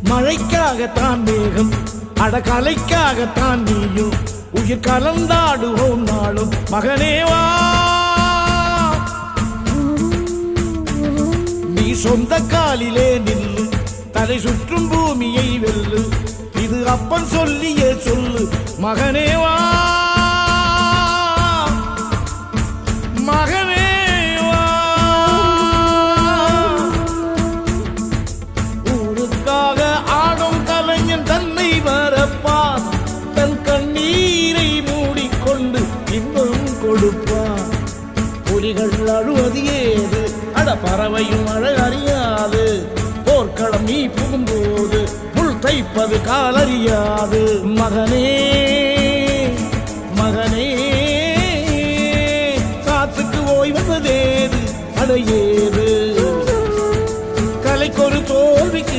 மழைக்காகத்தான் மேகம் அடகலைக்காகத்தான் நீயும் உயிர் கலந்தாடுவோம் நாளும் மகனேவா நீ சொந்த காலிலே நில்லு தலை சுற்றும் பூமியை வெல்லு இது அப்பன் சொல்லியே சொல்லு மகனேவா மகனேவா ஊருக்காக ஆடும் கலைஞன் தன்னை வரப்பான் தன் கண்ணீரை மூடிக்கொண்டு இன்பம் கொடுப்பான் புலிகள் அழுவது ஏது அட பறவையும் அழ அறியாது போர்க்களம் நீ புகும்போது முள் தைப்பது காலறியாது மகனே மகனே காத்துக்கு ஓய்வதேது அடையேது கலைக்கொரு தோல்விக்கு